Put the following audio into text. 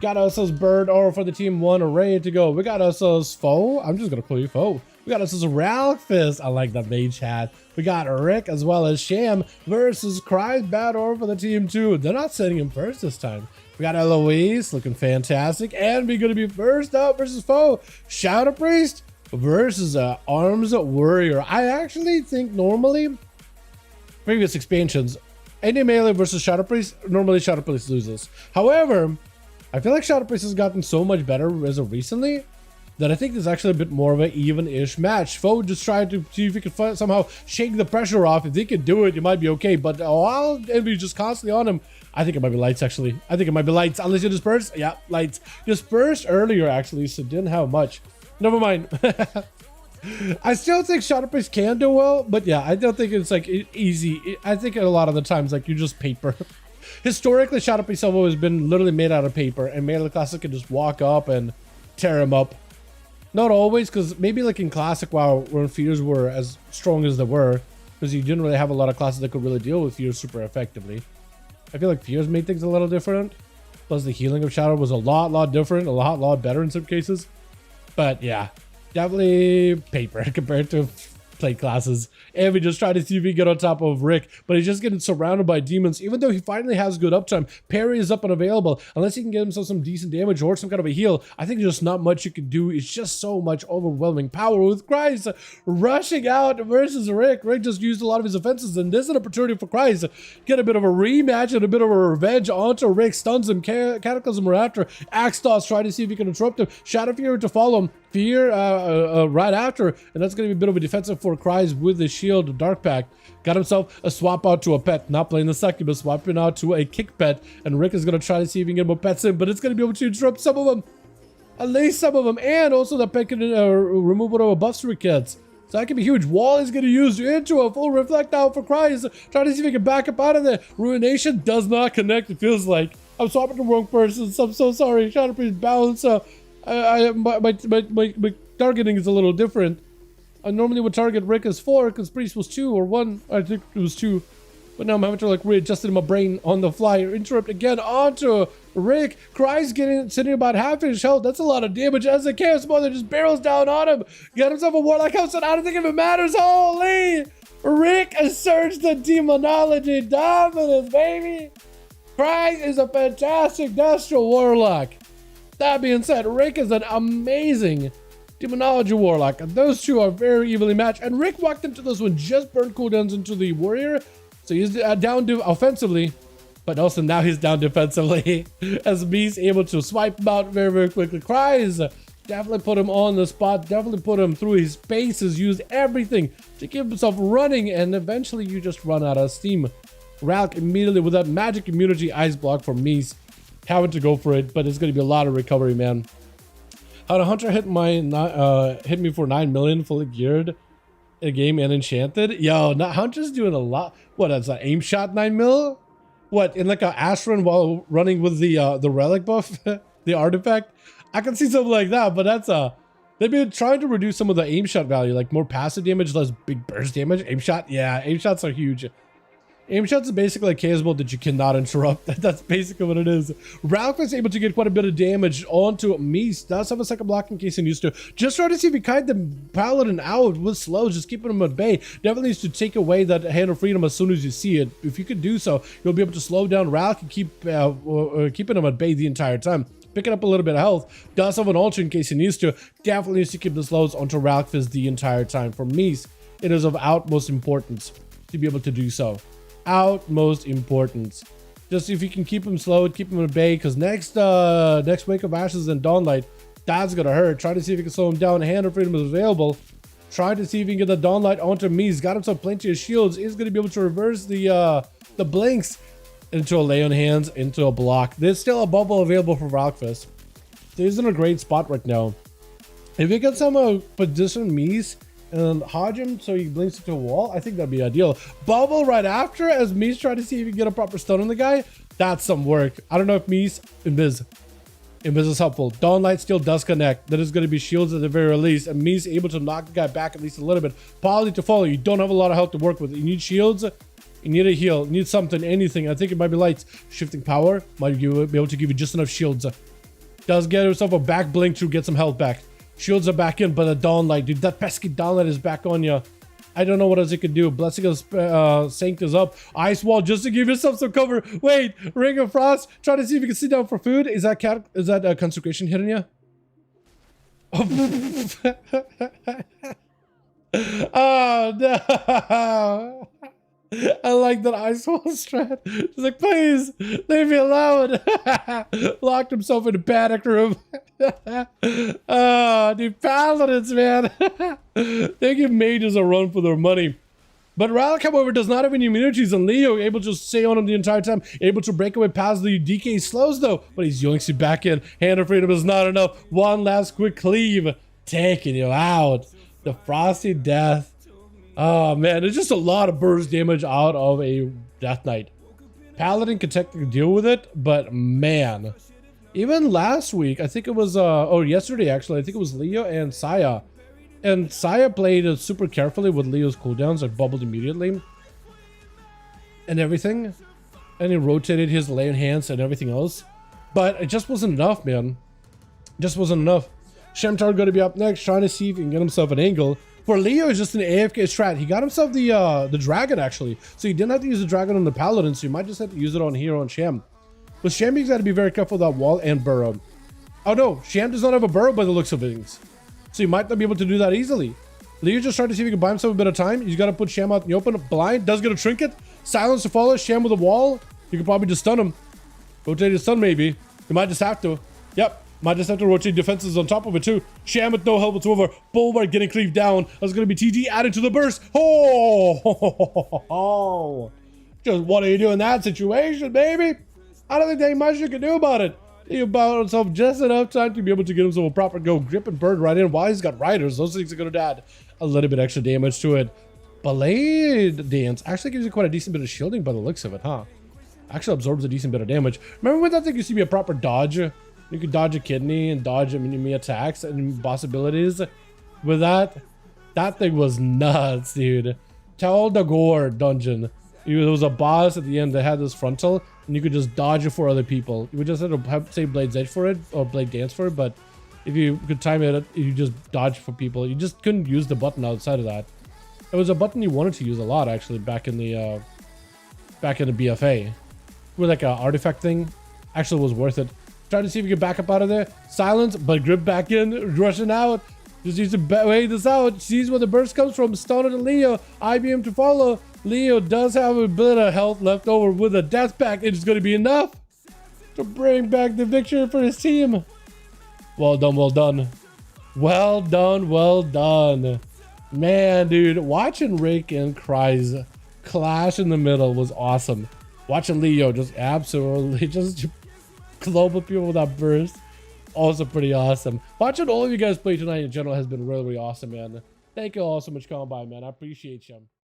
got ourselves Bird or for the team 1 ready to go. We got ourselves Foe. I'm just gonna call you Foe. We got ourselves Ralphus. I like that mage hat. We got Rick as well as Sham versus Cry's bad or for the team 2. They're not setting him first this time. We got Eloise looking fantastic, and we're gonna be first up versus Foe. Shadow Priest versus Arms Warrior. I actually think normally previous expansions, any melee versus Shadow Priest, normally Shadow Priest loses. However, I feel like Shadow Priest has gotten so much better as of recently that I think there's actually a bit more of an even-ish match. Foe just trying to see if he can somehow shake the pressure off. If they can do it, you might be okay. But while Envy just constantly on him, I think it might be Lights, actually. I think it might be Lights, unless you disperse. Yeah, Lights. Dispersed earlier, actually, so didn't have much. Never mind. I still think Shadow Priest can do well, but yeah, I don't think it's like easy. I think a lot of the times, like, you just paper. Historically, Shadow Priest have always been literally made out of paper, and melee classes can just walk up and tear him up. Not always, because maybe like in Classic WoW, when fears were as strong as they were, because you didn't really have a lot of classes that could really deal with fears super effectively. I feel like fears made things a little different. Plus the healing of Shadow was a lot different, a lot better in some cases. But yeah, definitely paper compared to play classes. And we just try to see if we get on top of Rick, but he's just getting surrounded by demons. Even though he finally has good uptime, parry is up and available. Unless he can get himself some decent damage or some kind of a heal, I think there's just not much you can do. It's just so much overwhelming power with Christ rushing out versus Rick. Rick just used a lot of his offenses, and this is an opportunity for Christ to get a bit of a rematch and a bit of a revenge onto Rick. Stuns him, Cataclysm right after. Axe Toss, try to see if he can interrupt him. Shadow Fury to follow him. Fear right after, and that's going to be a bit of a defensive for Cries with the shield. Dark Pact got himself a swap out to a pet, not playing the succubus, swapping out to a kick pet, and Rick is going to try to see if he can get more pets in, but it's going to be able to interrupt some of them, at least some of them, and also the pet can remove whatever buffs Rick gets. So that can be huge. Wall is going to use into a full reflect out for Cries, trying to see if he can back up out of there. Ruination does not connect, it feels like. I'm swapping the wrong person, so I'm so sorry. Shadow Priest balance. My targeting is a little different. I normally would target Rick as 4 because Priest was 2 or 1. I think it was 2. But now I'm having to like readjust it in my brain on the fly. Interrupt again onto Rick. Cries sitting about half his health. That's a lot of damage as the Chaos Mother just barrels down on him. Got himself a Warlock House, and I don't think it even matters. Holy! Rick asserts the demonology dominance, baby. Cries is a fantastic Destro Warlock. That being said, Rick is an amazing Demonology Warlock, and those two are very evenly matched. And Rick walked into this one, just burned cooldowns into the Warrior, so he's down offensively, but also now he's down defensively as Me's able to swipe him out very quickly. Cries definitely put him on the spot, definitely put him through his paces, used everything to keep himself running, and eventually you just run out of steam. Ralk immediately with that magic immunity ice block for Mies, having to go for it, but it's going to be a lot of recovery, man. How the Hunter hit me for 9 million fully geared in a game and enchanted. Yo, Hunter's doing a lot. What, that's an aim shot 9 mil? What, in like a Ash run while running with the relic buff, the artifact? I can see something like that, but that's they've been trying to reduce some of the aim shot value, like more passive damage, less big burst damage. Aim shot, yeah, aim shots are huge. Aim shots is basically a chaos bolt that you cannot interrupt. That's basically what it is. Ralph was able to get quite a bit of damage onto Mies. Does have a second block in case he needs to. Just try to see if he kite the paladin out with slows, just keeping him at bay. Definitely needs to take away that hand of freedom as soon as you see it. If you could do so, you'll be able to slow down Ralph and keep keeping him at bay the entire time. Picking up a little bit of health. Does have an ultra in case he needs to. Definitely needs to keep the slows onto Ralph the entire time. For Mies, it is of utmost importance to be able to do so. Utmost importance. Just if you can keep him slowed, keep him at bay, because next Wake of Ashes and Dawnlight, that's gonna hurt. Try to see if you can slow him down. Hand of Freedom is available. Try to see if you can get the Dawnlight onto Mies. Got himself plenty of shields. Is gonna be able to reverse the blinks into a lay on hands, into a block. There's still a bubble available for Valkfist. He's in a great spot right now. If you can somehow position Mies and hodge him so he blinks into a wall, I think that'd be ideal. Bubble right after as Mies try to see if he can get a proper stun on the guy. That's some work. I don't know if Mies Invis is helpful. Dawnlight still does connect. That is going to be shields at the very least, and Mies able to knock the guy back at least a little bit. Poly to follow. You don't have a lot of health to work with. You need shields. You need a heal. You need something, anything. I think it might be lights. Shifting power might be able to give you just enough shields. Does get himself a back blink to get some health back. Shields are back in, but the Dawnlight, dude, that pesky Dawnlight is back on you. I don't know what else you could do. Blessing of Saint is up. Ice Wall just to give yourself some cover. Wait, Ring of Frost. Try to see if you can sit down for food. Is that Consecration hitting you? Oh no! I like that Ice Wall strat. He's like, please leave me alone. Locked himself in a panic room. Oh, dude, paladins, man. They give mages a run for their money. But Ralak, however, does not have any immunities, and Leo able to stay on him the entire time, able to break away past the DK slows though, but he's yoinks you back in. Hand of Freedom is not enough. One last quick cleave, taking you out. The Frosty Death. Oh man, there's just a lot of burst damage out of a Death Knight. Paladin can technically deal with it, but man, even last week, I think it was, yesterday actually, I think it was Leo and Saya. And Saya played super carefully with Leo's cooldowns, like bubbled immediately. And everything. And he rotated his lay enhance and everything else. But it just wasn't enough, man. It just wasn't enough. Shemtar going to be up next, trying to see if he can get himself an angle. For Leo, it's just an AFK strat. He got himself the dragon, actually. So he didn't have to use the dragon on the paladin, so you might just have to use it on here on Shem. With Shem, he's got to be very careful with that wall and burrow. Oh no, Shem does not have a burrow by the looks of things. So you might not be able to do that easily. Leo just trying to see if he can buy himself a bit of time. He's got to put Shem out in the open. Blind, does get a trinket. Silence to follow. Shem with a wall. You could probably just stun him. Rotate his stun, maybe. You might just have to. Yep. Might just have to rotate defenses on top of it too. Sham with no help whatsoever. Bulwark getting cleaved down. That's going to be TG added to the burst. Oh, just what do you do in that situation, baby? I don't think there ain't much you can do about it. He bought himself just enough time to be able to get himself a proper go grip and bird right in. While he's got riders, those things are going to add a little bit extra damage to it. Blade Dance actually gives you quite a decent bit of shielding by the looks of it, huh? Actually absorbs a decent bit of damage. Remember when that thing used to be a proper dodge? You could dodge a kidney and dodge enemy attacks and boss abilities with that. That thing was nuts, dude. Tell the Gore dungeon. There was a boss at the end that had this frontal, and you could just dodge it for other people. You would just have to say Blade's Edge for it, or Blade Dance for it, but if you could time it, you just dodge for people. You just couldn't use the button outside of that. It was a button you wanted to use a lot, actually, back in the BFA. With like an artifact thing. Actually was worth it. Trying to see if we can back up out of there. Silence, but grip back in, rushing out. Just needs to wait this out. Sees where the burst comes from. Stone to Leo. IBM to follow. Leo does have a bit of health left over with a death pack. It's going to be enough to bring back the victory for his team. Well done, well done. Well done, well done. Man, dude, watching Rick and Cries clash in the middle was awesome. Watching Leo just absolutely just global people with that burst, also pretty awesome. Watching all of you guys play tonight in general has been really, really awesome, man. Thank you all so much for coming by, man. I appreciate you.